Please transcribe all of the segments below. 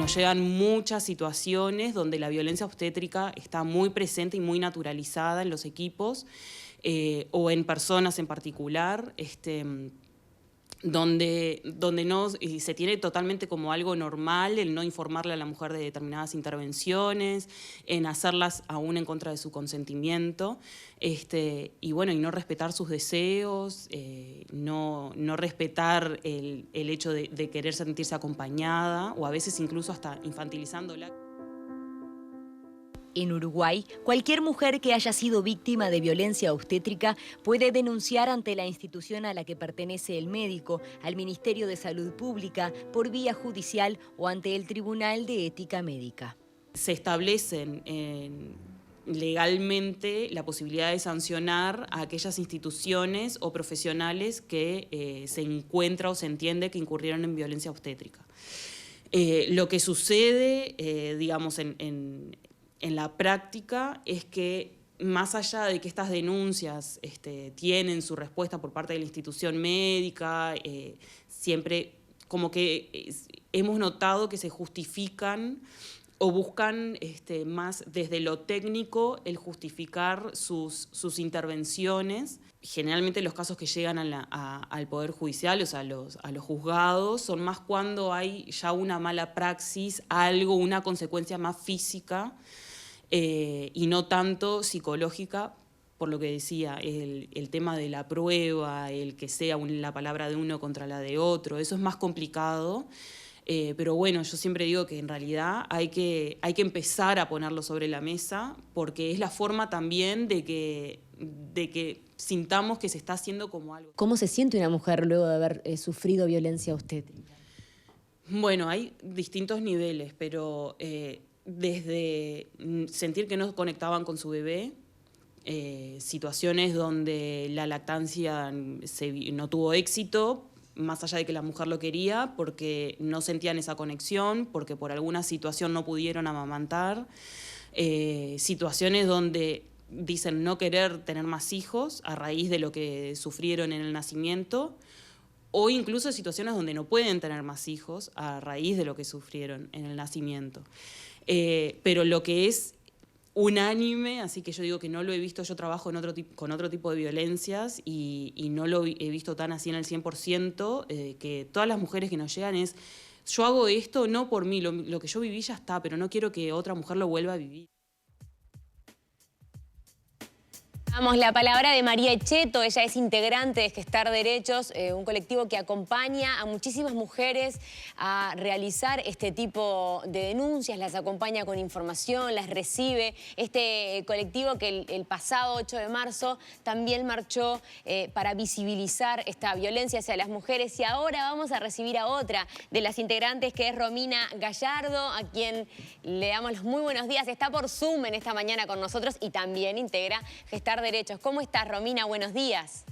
nos llegan muchas situaciones donde la violencia obstétrica está muy presente y muy naturalizada en los equipos o en personas en particular, donde no, se tiene totalmente como algo normal el no informarle a la mujer de determinadas intervenciones, en hacerlas aún en contra de su consentimiento, y bueno, y no respetar sus deseos, no respetar el hecho de querer sentirse acompañada, o a veces incluso hasta infantilizándola. En Uruguay, cualquier mujer que haya sido víctima de violencia obstétrica puede denunciar ante la institución a la que pertenece el médico, al Ministerio de Salud Pública, por vía judicial o ante el Tribunal de Ética Médica. Se establecen legalmente la posibilidad de sancionar a aquellas instituciones o profesionales que se encuentra o se entiende que incurrieron en violencia obstétrica. Lo que sucede, digamos, en la práctica es que más allá de que estas denuncias tienen su respuesta por parte de la institución médica, siempre como que hemos notado que se justifican o buscan más desde lo técnico el justificar sus intervenciones. Generalmente los casos que llegan al Poder Judicial, o sea, a los juzgados, son más cuando hay ya una mala praxis, algo, una consecuencia más física y no tanto psicológica, por lo que decía, el tema de la prueba, el que sea la palabra de uno contra la de otro, eso es más complicado. Pero bueno, yo siempre digo que en realidad hay que empezar a ponerlo sobre la mesa porque es la forma también de que sintamos que se está haciendo como algo. ¿Cómo se siente una mujer luego de haber sufrido violencia obstétrica? Bueno, hay distintos niveles, pero desde sentir que no conectaban con su bebé, situaciones donde la lactancia no tuvo éxito, más allá de que la mujer lo quería, porque no sentían esa conexión, porque por alguna situación no pudieron amamantar, situaciones donde dicen no querer tener más hijos a raíz de lo que sufrieron en el nacimiento, o incluso situaciones donde no pueden tener más hijos a raíz de lo que sufrieron en el nacimiento. Pero lo que es unánime, así que yo digo que no lo he visto, yo trabajo con otro tipo de violencias y no lo he visto tan así en el 100%, que todas las mujeres que nos llegan es, yo hago esto no por mí, lo que yo viví ya está, pero no quiero que otra mujer lo vuelva a vivir. Damos la palabra de María Echeto, ella es integrante de Gestar Derechos, un colectivo que acompaña a muchísimas mujeres a realizar este tipo de denuncias, las acompaña con información, las recibe. Este colectivo que el pasado 8 de marzo también marchó para visibilizar esta violencia hacia las mujeres, y ahora vamos a recibir a otra de las integrantes, que es Romina Gallardo, a quien le damos los muy buenos días. Está por Zoom en esta mañana con nosotros y también integra Gestar Derechos. ¿Cómo estás, Romina? Buenos días.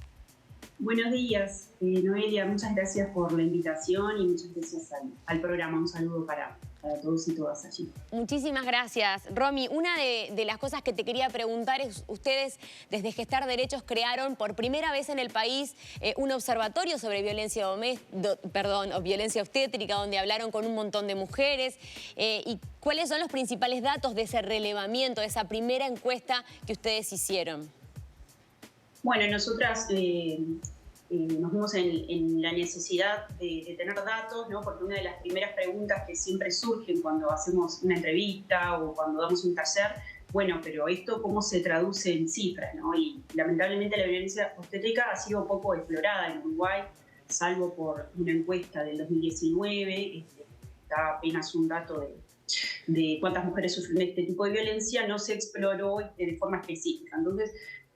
Buenos días, Noelia. Muchas gracias por la invitación y muchas gracias al programa. Un saludo para todos y todas allí. Muchísimas gracias. Romy, una de las cosas que te quería preguntar es, ustedes desde Gestar Derechos crearon por primera vez en el país un observatorio sobre violencia violencia obstétrica, donde hablaron con un montón de mujeres. ¿Y cuáles son los principales datos de ese relevamiento, de esa primera encuesta que ustedes hicieron? Bueno, nosotras nos vimos en la necesidad de tener datos, ¿no? Porque una de las primeras preguntas que siempre surgen cuando hacemos una entrevista o cuando damos un taller, bueno, pero esto ¿cómo se traduce en cifras, ¿no? Y lamentablemente la violencia obstétrica ha sido poco explorada en Uruguay, salvo por una encuesta del 2019, da apenas un dato de cuántas mujeres sufren este tipo de violencia, no se exploró de forma específica. Entonces,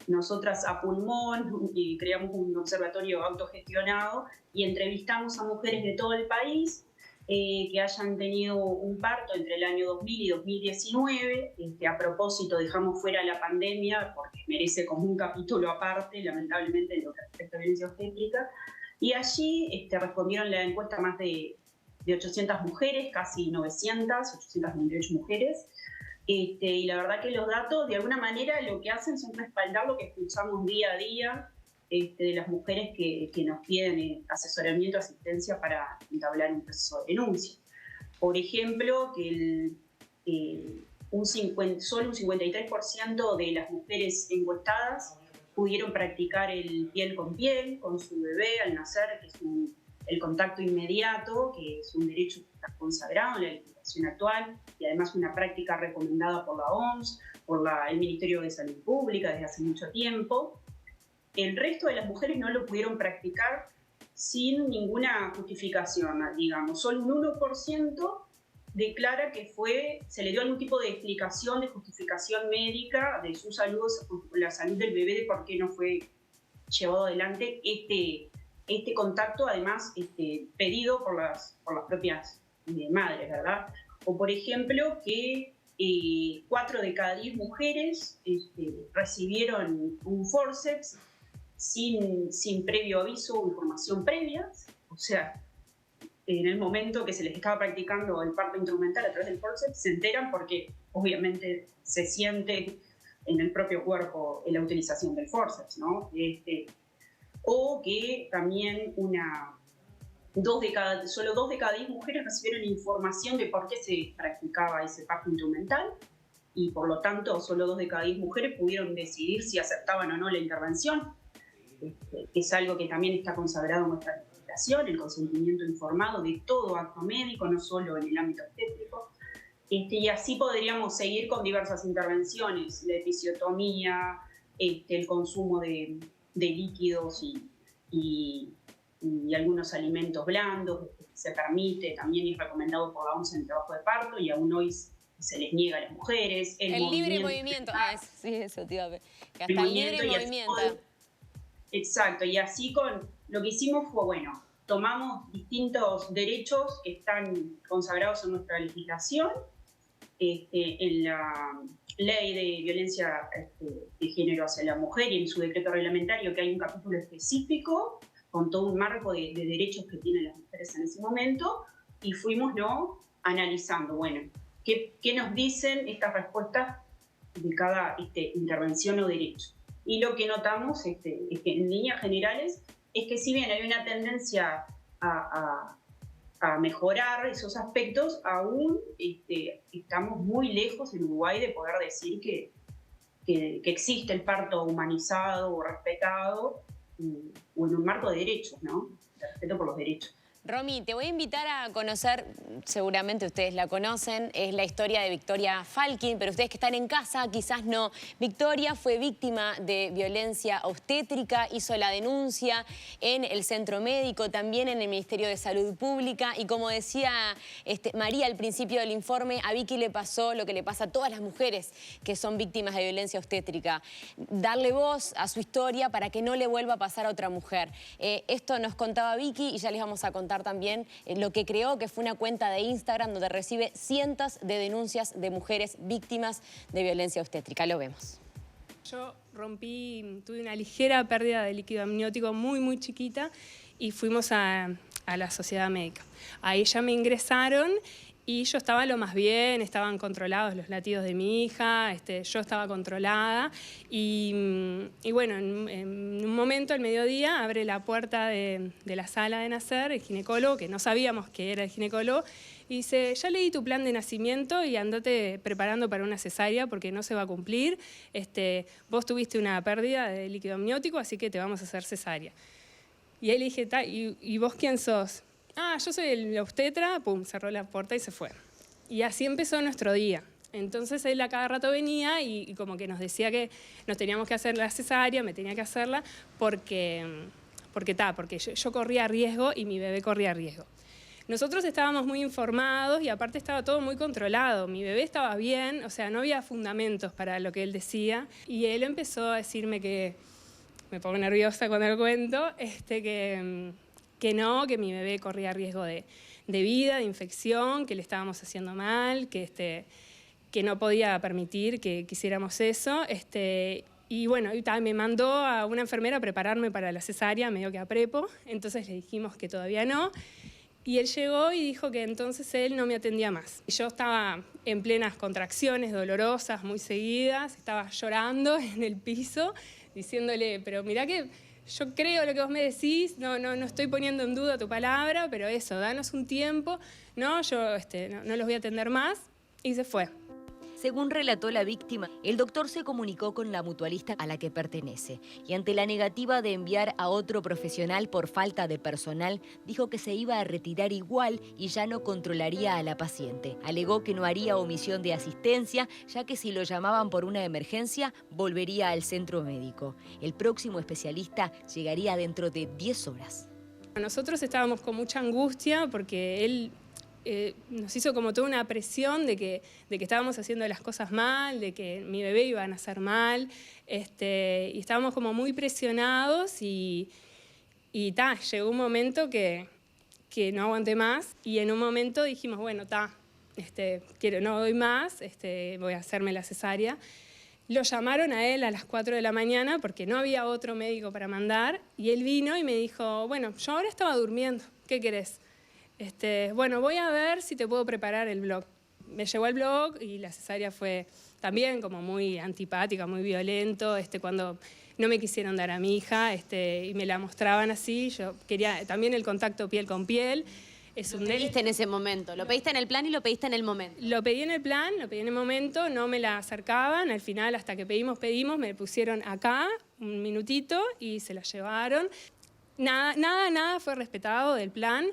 nosotras a pulmón creamos un observatorio autogestionado y entrevistamos a mujeres de todo el país que hayan tenido un parto entre el año 2000 y 2019. A propósito, dejamos fuera la pandemia porque merece como un capítulo aparte, lamentablemente, de lo que respecta a violencia obstétrica. Y allí respondieron la encuesta más de 800 mujeres, casi 898 mujeres. Y la verdad que los datos, de alguna manera, lo que hacen son respaldar lo que escuchamos día a día de las mujeres que nos piden asesoramiento, asistencia para entablar un proceso de denuncia. Por ejemplo, que solo un 53% de las mujeres encuestadas pudieron practicar el piel con su bebé al nacer, que es el contacto inmediato, que es un derecho que está consagrado en la legislación actual y además una práctica recomendada por la OMS, por el Ministerio de Salud Pública desde hace mucho tiempo. El resto de las mujeres no lo pudieron practicar sin ninguna justificación, digamos. Solo un 1% declara que se le dio algún tipo de explicación, de justificación médica de su salud, la salud del bebé, de por qué no fue llevado adelante este contacto, además pedido por las propias madres, ¿verdad? O, por ejemplo, que 4 de cada 10 mujeres recibieron un forceps sin previo aviso o información previa, o sea, en el momento que se les estaba practicando el parto instrumental a través del forceps, se enteran porque obviamente se siente en el propio cuerpo la utilización del forceps, ¿no? O que también solo 2 de cada 10 mujeres recibieron información de por qué se practicaba ese parto instrumental y por lo tanto solo 2 de cada 10 mujeres pudieron decidir si aceptaban o no la intervención. Es algo que también está consagrado en nuestra legislación, el consentimiento informado de todo acto médico, no solo en el ámbito obstétrico. Y así podríamos seguir con diversas intervenciones, la episiotomía, el consumo de líquidos y algunos alimentos blandos, se permite, también es recomendado por la OMS en el trabajo de parto y aún hoy se les niega a las mujeres. El libre movimiento, sí, eso, tío. Que hasta el libre movimiento. Exacto, y así lo que hicimos fue, bueno, tomamos distintos derechos que están consagrados en nuestra legislación, en la ley de violencia de género hacia la mujer y en su decreto reglamentario, que hay un capítulo específico con todo un marco de derechos que tienen las mujeres en ese momento, y fuimos analizando, bueno, qué nos dicen estas respuestas de cada intervención o derecho. Y lo que notamos es que en líneas generales es que si bien hay una tendencia a mejorar esos aspectos, aún estamos muy lejos en Uruguay de poder decir que existe el parto humanizado o respetado o en un marco de derechos, ¿no? De respeto por los derechos. Romy, te voy a invitar a conocer, seguramente ustedes la conocen, es la historia de Victoria Falkin, pero ustedes que están en casa quizás no. Victoria fue víctima de violencia obstétrica, hizo la denuncia en el centro médico, también en el Ministerio de Salud Pública, y como decía María al principio del informe, a Vicky le pasó lo que le pasa a todas las mujeres que son víctimas de violencia obstétrica, darle voz a su historia para que no le vuelva a pasar a otra mujer. Esto nos contaba Vicky y ya les vamos a contar también lo que creó, que fue una cuenta de Instagram donde recibe cientos de denuncias de mujeres víctimas de violencia obstétrica. Lo vemos. Yo tuve una ligera pérdida de líquido amniótico muy chiquita y fuimos a la sociedad médica. Ahí ya me ingresaron y yo estaba lo más bien, estaban controlados los latidos de mi hija, yo estaba controlada y bueno, en un momento, al mediodía, abre la puerta de la sala de nacer el ginecólogo, que no sabíamos que era el ginecólogo, y dice, ya leí tu plan de nacimiento y andate preparando para una cesárea porque no se va a cumplir, vos tuviste una pérdida de líquido amniótico, así que te vamos a hacer cesárea. Y ahí le dije, ¿y vos quién sos? Ah, yo soy el obstetra, pum, cerró la puerta y se fue. Y así empezó nuestro día. Entonces él a cada rato venía y como que nos decía que nos teníamos que hacer la cesárea, me tenía que hacerla porque yo corría riesgo y mi bebé corría riesgo. Nosotros estábamos muy informados y aparte estaba todo muy controlado. Mi bebé estaba bien, o sea, no había fundamentos para lo que él decía. Y él empezó a decirme que, me pongo nerviosa cuando lo cuento, que mi bebé corría riesgo de vida, de infección, que le estábamos haciendo mal, que no podía permitir que hiciéramos eso. Y bueno, me mandó a una enfermera a prepararme para la cesárea, medio que a prepo, entonces le dijimos que todavía no. Y él llegó y dijo que entonces él no me atendía más. Yo estaba en plenas contracciones dolorosas, muy seguidas, estaba llorando en el piso, diciéndole, pero mirá que yo creo lo que vos me decís, no estoy poniendo en duda tu palabra, pero eso, danos un tiempo, no, yo no los voy a atender más, y se fue. Según relató la víctima, el doctor se comunicó con la mutualista a la que pertenece y ante la negativa de enviar a otro profesional por falta de personal, dijo que se iba a retirar igual y ya no controlaría a la paciente. Alegó que no haría omisión de asistencia, ya que si lo llamaban por una emergencia, volvería al centro médico. El próximo especialista llegaría dentro de 10 horas. Nosotros estábamos con mucha angustia porque él nos hizo como toda una presión de que estábamos haciendo las cosas mal, de que mi bebé iba a nacer mal, y estábamos como muy presionados y llegó un momento que no aguanté más y en un momento dijimos, bueno, no doy más, voy a hacerme la cesárea. Lo llamaron a él a las 4 de la mañana porque no había otro médico para mandar y él vino y me dijo, bueno, yo ahora estaba durmiendo, ¿qué querés? Bueno, voy a ver si te puedo preparar el blog. Me llegó el blog y la cesárea fue también como muy antipática, muy violento, cuando no me quisieron dar a mi hija y me la mostraban así, yo quería también el contacto piel con piel. Lo pediste en ese momento, lo pediste en el plan y lo pediste en el momento. Lo pedí en el plan, lo pedí en el momento, no me la acercaban, al final hasta que pedimos, me pusieron acá un minutito y se la llevaron. Nada fue respetado del plan.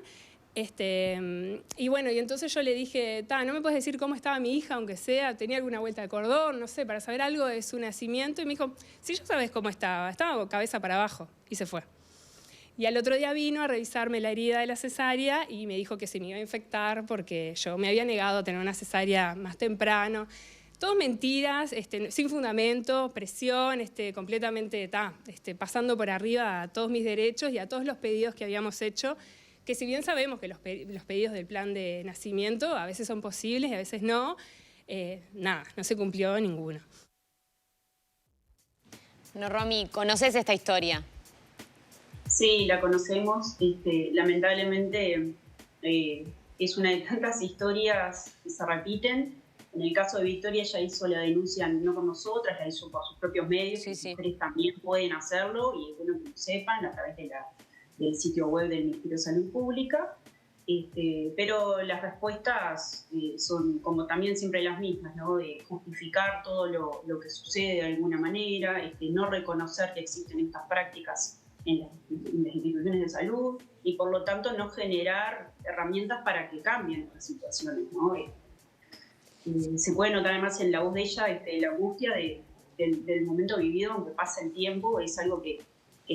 Y bueno, y entonces yo le dije, ¿no me puedes decir cómo estaba mi hija, aunque sea, tenía alguna vuelta de cordón, no sé, para saber algo de su nacimiento? Y me dijo, sí, ya sabes cómo estaba cabeza para abajo, y se fue. Y al otro día vino a revisarme la herida de la cesárea y me dijo que se me iba a infectar porque yo me había negado a tener una cesárea más temprano. Todo mentiras, sin fundamento, presión, completamente, pasando por arriba a todos mis derechos y a todos los pedidos que habíamos hecho, que si bien sabemos que los pedidos del plan de nacimiento a veces son posibles y a veces no, no se cumplió ninguno. No, Romy, ¿conoces esta historia? Sí, la conocemos. Lamentablemente es una de tantas historias que se repiten. En el caso de Victoria, ella hizo la denuncia no con nosotras, la hizo por sus propios medios. Sí, sí. Las mujeres también pueden hacerlo y es bueno que lo sepan a través del sitio web del Ministerio de Salud Pública. Pero las respuestas son como también siempre las mismas, ¿no? De justificar todo lo que sucede de alguna manera, no reconocer que existen estas prácticas en las instituciones de salud y por lo tanto no generar herramientas para que cambien las situaciones, ¿no? Se puede notar además en la voz de ella la angustia del momento vivido, aunque pasa el tiempo, es algo que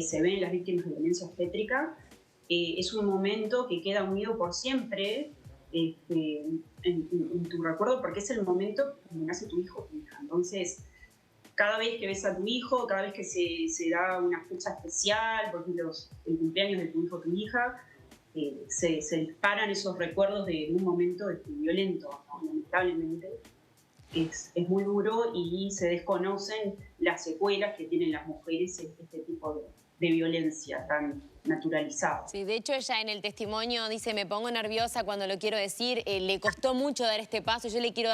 se ve en las víctimas de violencia obstétrica. Es un momento que queda unido por siempre en tu recuerdo porque es el momento donde nace tu hijo o tu hija. Entonces, cada vez que ves a tu hijo, cada vez que se da una fecha especial, por ejemplo, el cumpleaños de tu hijo o tu hija, se disparan esos recuerdos de un momento violento, ¿no? Lamentablemente. Es muy duro y se desconocen las secuelas que tienen las mujeres en este tipo de violencia tan naturalizada. Sí, de hecho ella en el testimonio dice, me pongo nerviosa cuando lo quiero decir, le costó mucho dar este paso, yo le quiero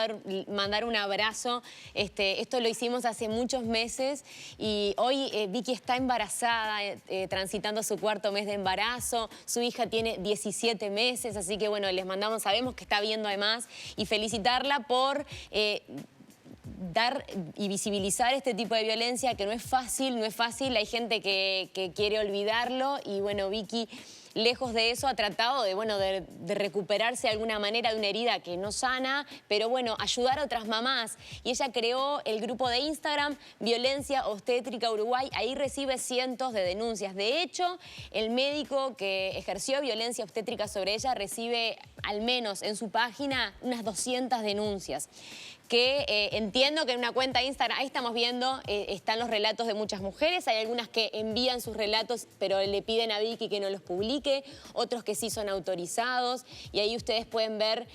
mandar un abrazo, esto lo hicimos hace muchos meses y hoy Vicky está embarazada, transitando su 4.º mes de embarazo, su hija tiene 17 meses, así que bueno, les mandamos, sabemos que está viendo además y felicitarla por dar y visibilizar este tipo de violencia que no es fácil, hay gente que quiere olvidarlo y bueno, Vicky, lejos de eso, ha tratado de recuperarse de alguna manera de una herida que no sana, pero bueno, ayudar a otras mamás. Y ella creó el grupo de Instagram Violencia Obstétrica Uruguay, ahí recibe cientos de denuncias. De hecho, el médico que ejerció violencia obstétrica sobre ella recibe al menos en su página unas 200 denuncias. Que entiendo que en una cuenta de Instagram, ahí estamos viendo, están los relatos de muchas mujeres, hay algunas que envían sus relatos pero le piden a Vicky que no los publique, otros que sí son autorizados y ahí ustedes pueden ver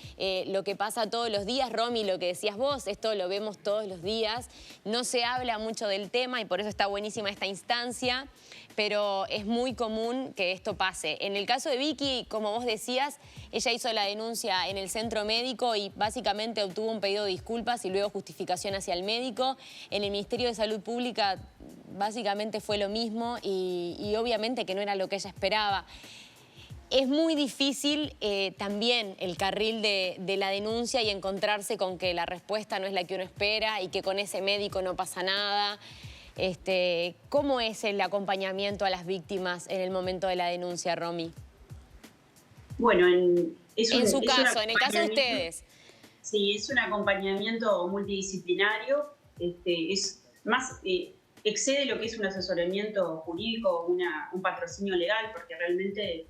lo que pasa todos los días. Romy, lo que decías vos, esto lo vemos todos los días, no se habla mucho del tema y por eso está buenísima esta instancia, pero es muy común que esto pase. En el caso de Vicky, como vos decías, ella hizo la denuncia en el centro médico y básicamente obtuvo un pedido de disculpas y luego justificación hacia el médico. En el Ministerio de Salud Pública básicamente fue lo mismo y obviamente que no era lo que ella esperaba. Es muy difícil también el carril de la denuncia y encontrarse con que la respuesta no es la que uno espera y que con ese médico no pasa nada. ¿Cómo es el acompañamiento a las víctimas en el momento de la denuncia, Romy? Bueno, en su caso, en el caso de ustedes. Sí, es un acompañamiento multidisciplinario, es más, excede lo que es un asesoramiento jurídico, un patrocinio legal, porque realmente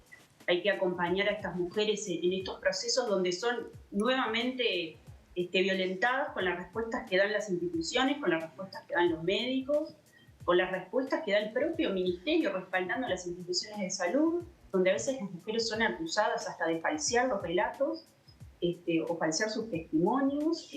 hay que acompañar a estas mujeres en estos procesos donde son nuevamente violentadas con las respuestas que dan las instituciones, con las respuestas que dan los médicos, con las respuestas que da el propio ministerio respaldando a las instituciones de salud, donde a veces las mujeres son acusadas hasta de falsear los relatos o falsear sus testimonios.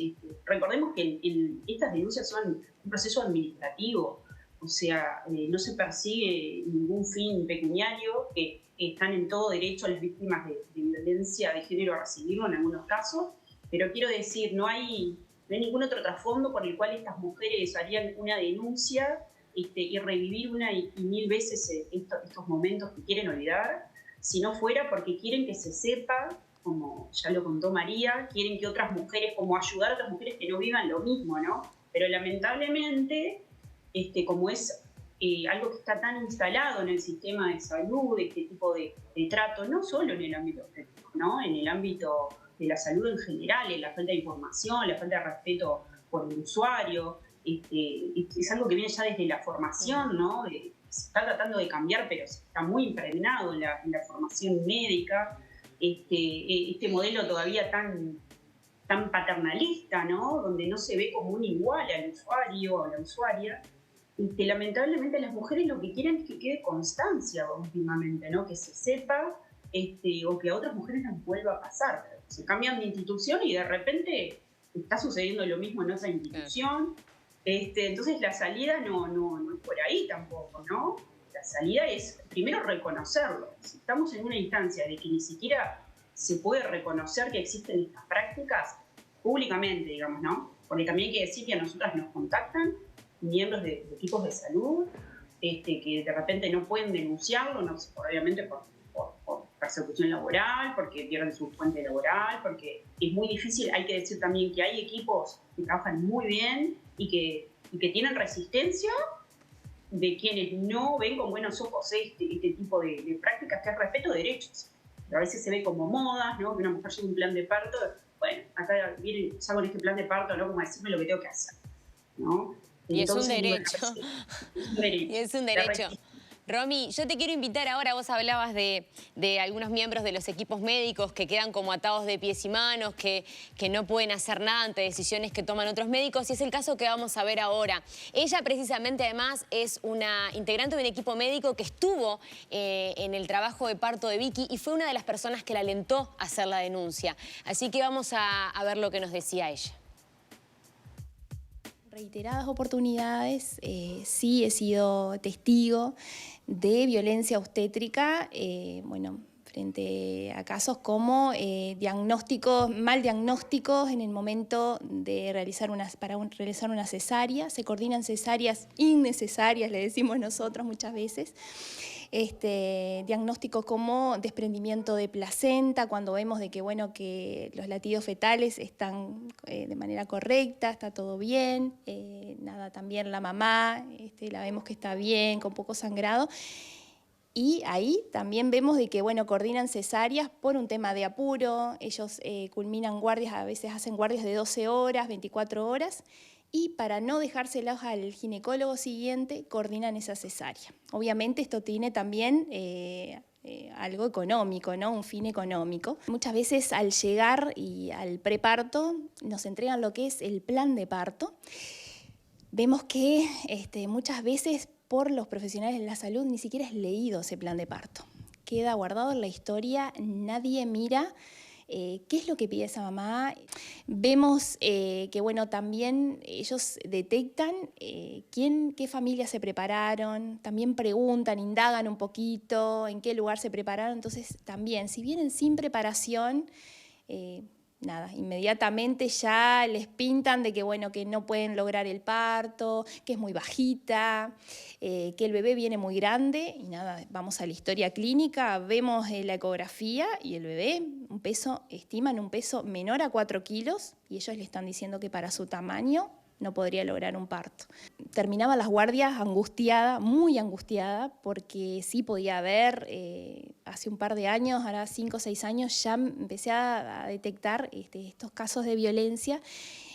Recordemos que estas denuncias son un proceso administrativo, o sea, no se persigue ningún fin pecuniario, que están en todo derecho a las víctimas de violencia de género a recibirlo en algunos casos, pero quiero decir, no hay ningún otro trasfondo por el cual estas mujeres harían una denuncia y revivir una y mil veces estos momentos que quieren olvidar, si no fuera porque quieren que se sepa, como ya lo contó María, quieren que otras mujeres, como ayudar a otras mujeres que no vivan lo mismo, ¿no? Pero lamentablemente, como es algo que está tan instalado en el sistema de salud, este tipo de trato, no solo en el ámbito obstétrico, ¿no? En el ámbito de la salud en general, en la falta de información, la falta de respeto por el usuario, es algo que viene ya desde la formación, ¿no? Se está tratando de cambiar, pero está muy impregnado en la formación médica, este modelo todavía tan paternalista, ¿no? Donde no se ve como un igual al usuario o a la usuaria. Lamentablemente las mujeres lo que quieren es que quede constancia últimamente, ¿no? Que se sepa o que a otras mujeres les vuelva a pasar. Se cambian de institución y de repente está sucediendo lo mismo en otra institución. Entonces la salida no es por ahí tampoco, ¿no? La salida es primero reconocerlo. Si estamos en una instancia de que ni siquiera se puede reconocer que existen estas prácticas públicamente, digamos, ¿no? Porque también hay que decir que a nosotras nos contactan miembros de equipos de salud que de repente no pueden denunciarlo, no sé, obviamente por persecución laboral, porque pierden su fuente laboral, porque es muy difícil. Hay que decir también que hay equipos que trabajan muy bien y que tienen resistencia de quienes no ven con buenos ojos este tipo de prácticas, que es respeto de derechos. Pero a veces se ve como modas, ¿no? Que una mujer lleva un plan de parto, bueno, acá viene, salgo en este plan de parto, ¿no? Como decirme lo que tengo que hacer, ¿no? Entonces, y es un derecho. Y es un derecho. Romy, yo te quiero invitar ahora, vos hablabas de algunos miembros de los equipos médicos que quedan como atados de pies y manos, que no pueden hacer nada ante decisiones que toman otros médicos, y es el caso que vamos a ver ahora. Ella precisamente además es una integrante de un equipo médico que estuvo en el trabajo de parto de Vicky y fue una de las personas que la alentó a hacer la denuncia. Así que vamos a ver lo que nos decía ella. Reiteradas oportunidades, sí he sido testigo de violencia obstétrica, frente a casos como mal diagnósticos en el momento de realizar una cesárea. Se coordinan cesáreas innecesarias, le decimos nosotros muchas veces. Diagnósticos como desprendimiento de placenta, cuando vemos de que los latidos fetales están de manera correcta, está todo bien, también la mamá, la vemos que está bien, con poco sangrado. Y ahí también vemos de que, coordinan cesáreas por un tema de apuro. Ellos culminan guardias, a veces hacen guardias de 12 horas, 24 horas, y para no dejárselos al ginecólogo siguiente, coordinan esa cesárea. Obviamente esto tiene también algo económico, ¿no? Un fin económico. Muchas veces al llegar y al preparto nos entregan lo que es el plan de parto. Vemos que muchas veces por los profesionales de la salud ni siquiera es leído ese plan de parto. Queda guardado en la historia, nadie mira qué es lo que pide esa mamá. Vemos que también ellos detectan qué familias se prepararon, también preguntan, indagan un poquito en qué lugar se prepararon. Entonces también, si vienen sin preparación, nada, inmediatamente ya les pintan de que, bueno, que no pueden lograr el parto, que es muy bajita, que el bebé viene muy grande y nada, vamos a la historia clínica, vemos la ecografía y el bebé estiman un peso menor a 4 kilos y ellos le están diciendo que para su tamaño no podría lograr un parto. Terminaba las guardias angustiada, muy angustiada, porque sí podía ver, hace un par de años, ahora 5 o 6 años, ya empecé a detectar estos casos de violencia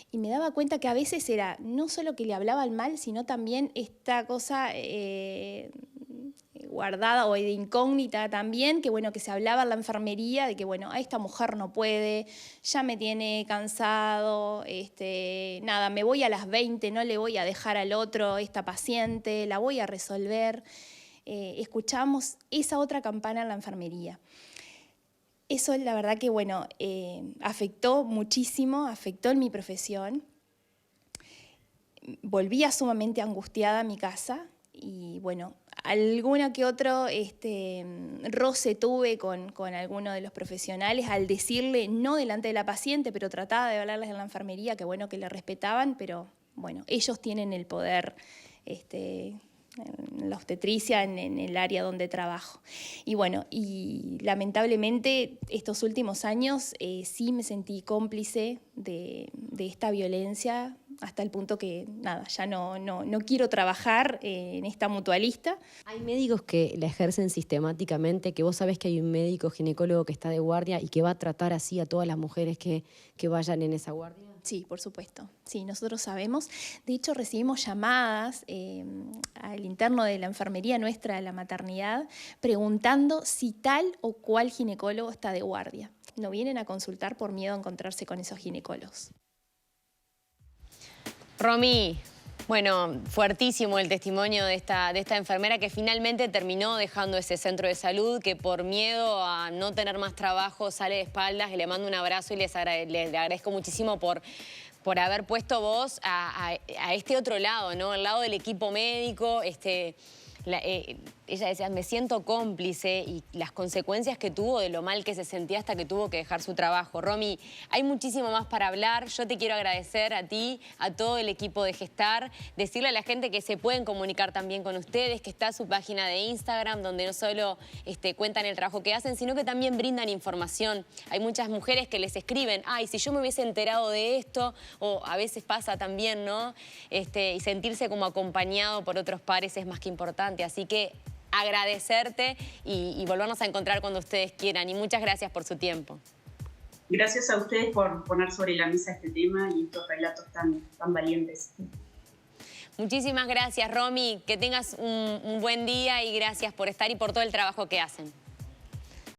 y me daba cuenta que a veces era no solo que le hablaban mal, sino también esta cosa guardada o de incógnita también, que bueno, que se hablaba en la enfermería de que bueno, a esta mujer no puede, ya me tiene cansado, nada, me voy a las 20, no le voy a dejar al otro esta paciente, la voy a resolver. Escuchamos esa otra campana en la enfermería. Eso la verdad que bueno, afectó muchísimo, afectó en mi profesión. Volvía sumamente angustiada a mi casa y bueno, alguna que otro roce tuve con alguno de los profesionales al decirle, no delante de la paciente, pero trataba de hablarles en la enfermería, que bueno, que le respetaban, pero bueno, ellos tienen el poder en la obstetricia, en el área donde trabajo. Y bueno, y lamentablemente estos últimos años sí me sentí cómplice de esta violencia, hasta el punto que, nada, ya no quiero trabajar en esta mutualista. Hay médicos que la ejercen sistemáticamente, que vos sabés que hay un médico ginecólogo que está de guardia y que va a tratar así a todas las mujeres que vayan en esa guardia. Sí, por supuesto. Sí, nosotros sabemos. De hecho, recibimos llamadas al interno de la enfermería nuestra de la maternidad preguntando si tal o cual ginecólogo está de guardia. No vienen a consultar por miedo a encontrarse con esos ginecólogos. Romy, bueno, fuertísimo el testimonio de esta enfermera que finalmente terminó dejando ese centro de salud, que por miedo a no tener más trabajo sale de espaldas, y le mando un abrazo y le agradezco muchísimo por haber puesto voz a este otro lado, ¿no? El lado del equipo médico, ella decía, me siento cómplice, y las consecuencias que tuvo de lo mal que se sentía hasta que tuvo que dejar su trabajo. Romy, hay muchísimo más para hablar. Yo te quiero agradecer a ti, a todo el equipo de Gestar, decirle a la gente que se pueden comunicar también con ustedes, que está su página de Instagram, donde no solo cuentan el trabajo que hacen, sino que también brindan información. Hay muchas mujeres que les escriben, ay, si yo me hubiese enterado de esto, o a veces pasa también, ¿no? Y sentirse como acompañado por otros pares es más que importante. Así que agradecerte y volvernos a encontrar cuando ustedes quieran. Y muchas gracias por su tiempo. Gracias a ustedes por poner sobre la mesa este tema y estos relatos tan valientes. Muchísimas gracias, Romy. Que tengas un buen día y gracias por estar y por todo el trabajo que hacen.